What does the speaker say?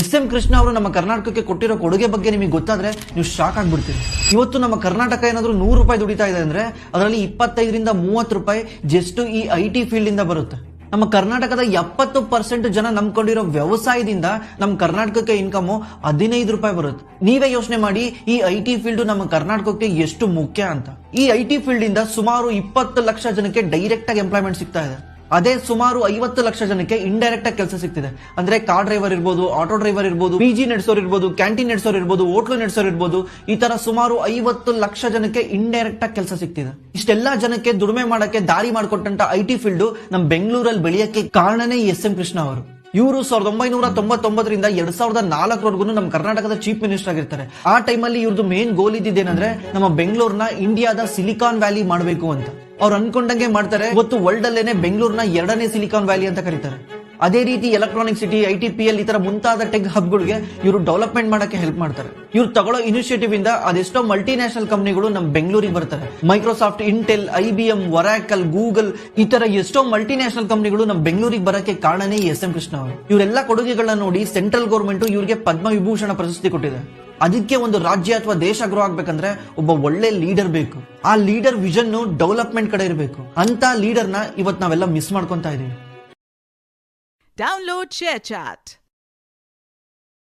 SM. Krishna ಅವರು ನಮ್ಮ ಕರ್ನಾಟಕಕ್ಕೆ ಕೊಟ್ಟಿರೋ ಕೊಡುಗೆ ಬಗ್ಗೆ ನಿಮಗೆ ಗೊತ್ತಾದ್ರೆ ನೀವು ಶಾಕ್ ಆಗ್ಬಿಡ್ತೀರಿ. ಇವತ್ತು ನಮ್ಮ ಕರ್ನಾಟಕ ಏನಾದ್ರು ₹100 ದುಡಿತಾ ಇದೆ ಅಂದ್ರೆ ಅದರಲ್ಲಿ 25ರಿಂದ 30 ರೂಪಾಯಿ ಜಸ್ಟ್ ಈ IT ಫೀಲ್ಡ್ ಇಂದ ಬರುತ್ತೆ. ನಮ್ಮ ಕರ್ನಾಟಕದ 70% ಜನ ನಂಬ್ಕೊಂಡಿರೋ ವ್ಯವಸಾಯದಿಂದ ನಮ್ಮ ಕರ್ನಾಟಕಕ್ಕೆ ಇನ್ಕಮ್ ₹15 ಬರುತ್ತೆ. ನೀವೇ ಯೋಚನೆ ಮಾಡಿ ಈ IT ಫೀಲ್ಡ್ ನಮ್ಮ ಕರ್ನಾಟಕಕ್ಕೆ ಎಷ್ಟು ಮುಖ್ಯ ಅಂತ. ಈ IT ಫೀಲ್ಡ್ ಇಂದ ಸುಮಾರು 20 ಲಕ್ಷ ಜನಕ್ಕೆ ಡೈರೆಕ್ಟ್ ಆಗಿ ಎಂಪ್ಲಾಯ್ಮೆಂಟ್ ಸಿಗ್ತಾ ಇದೆ. ಅದೇ ಸುಮಾರು 50 ಲಕ್ಷ ಜನಕ್ಕೆ ಇಂಡೈರೆಕ್ಟ್ ಆಗಿ ಕೆಲಸ ಸಿಗ್ತಿದೆ. ಅಂದ್ರೆ ಕಾರ್ ಡ್ರೈವರ್ ಇರ್ಬೋದು, ಆಟೋ ಡ್ರೈವರ್ ಇರ್ಬೋದು, PG ನಡೆಸೋರು ಇರ್ಬೋದು, ಕ್ಯಾಂಟೀನ್ ನಡೆಸೋರು ಇರ್ಬೋದು, ಹೋಟ್ಲು ನಡೆಸೋರು ಇರ್ಬೋದು. ಈ ತರ ಸುಮಾರು 50 ಲಕ್ಷ ಜನಕ್ಕೆ ಇಂಡೈರೆಕ್ಟ್ ಆಗಿ ಕೆಲಸ ಸಿಗ್ತಿದೆ. ಇಷ್ಟೆಲ್ಲಾ ಜನಕ್ಕೆ ದುಡಿಮೆ ಮಾಡಕ್ಕೆ ದಾರಿ ಮಾಡಿಕೊಟ್ಟಂತ IT ಫೀಲ್ಡ್ ನಮ್ ಬೆಂಗಳೂರಲ್ಲಿ ಬೆಳೆಯಕ್ಕೆ ಕಾರಣನೇ ಎಸ್.ಎಂ. ಕೃಷ್ಣ ಅವರು. ಇವರು 1999ರಿಂದ 2004ವರೆಗೂ ನಮ್ಮ ಕರ್ನಾಟಕದ ಚೀಫ್ ಮಿನಿಸ್ಟರ್ ಆಗಿರ್ತಾರೆ. ಆ ಟೈಮಲ್ಲಿ ಇವ್ರದ್ದು ಮೇನ್ ಗೋಲ್ ಇದ್ದಿದ್ದೇನಂದ್ರೆ ನಮ್ಮ ಬೆಂಗಳೂರಿನ ಇಂಡಿಯಾದ ಸಿಲಿಕಾನ್ ವ್ಯಾಲಿ ಮಾಡಬೇಕು ಅಂತ. ಅವ್ರು ಅನ್ಕೊಂಡಂಗೆ ಮಾಡ್ತಾರೆ. ಇವತ್ತು ವರ್ಲ್ಡ್ ಅಲ್ಲೇನೆ ಬೆಂಗಳೂರಿನ 2ನೇ ಸಿಲಿಕಾನ್ ವ್ಯಾಲಿ ಅಂತ ಕರೀತಾರೆ. ಅದೇ ರೀತಿ ಎಲೆಕ್ಟ್ರಾನಿಕ್ ಸಿಟಿ, ITPL ಈ ತರ ಮುಂತಾದ ಟೆಕ್ ಹಬ್ಗಳಿಗೆ ಇವರು ಡೆವಲಪ್ಮೆಂಟ್ ಮಾಡಕ್ಕೆ ಹೆಲ್ಪ್ ಮಾಡ್ತಾರೆ. ಇವ್ರು ತಗೊಳ್ಳೋ ಇನಿಷಿಯೇಟಿವ್ ಇಂದ ಅದೆಷ್ಟೋ ಮಲ್ಟಿ ನ್ಯಾಷನಲ್ ಕಂಪನಿಗಳು ನಮ್ಮ ಬೆಂಗಳೂರಿಗೆ ಬರ್ತಾರೆ. Microsoft, Intel, IBM, Oracle, Google ಈ ತರ ಎಷ್ಟೋ ಮಲ್ಟಿ ನ್ಯಾಷನಲ್ ಕಂಪನಿಗಳು ನಮ್ಮ ಬೆಂಗಳೂರಿಗೆ ಬರಕ್ಕೆ ಕಾರಣನೇ ಎಸ್.ಎಂ. ಕೃಷ್ಣ ಅವರು. ಇವರೆಲ್ಲ ಕೊಡುಗೆಗಳನ್ನ ನೋಡಿ ಸೆಂಟ್ರಲ್ ಗವರ್ಮೆಂಟ್ ಇವರಿಗೆ ಪದ್ಮವಿಭೂಷಣ ಪ್ರಶಸ್ತಿ ಕೊಟ್ಟಿದೆ. ಅದಕ್ಕೆ ಒಂದು ರಾಜ್ಯ ಅಥವಾ ದೇಶ ಗ್ರೋ ಆಗ್ಬೇಕಂದ್ರೆ ಒಬ್ಬ ಒಳ್ಳೆ ಲೀಡರ್ ಬೇಕು. ಆ ಲೀಡರ್ ವಿಷನ್ ಡೆವಲಪ್ಮೆಂಟ್ ಕಡೆ ಇರಬೇಕು. ಅಂತ ಲೀಡರ್ನ ಇವತ್ತು ನಾವೆಲ್ಲ ಮಿಸ್ ಮಾಡ್ಕೊಂತಾ ಇದೀವಿ. Download ShareChat.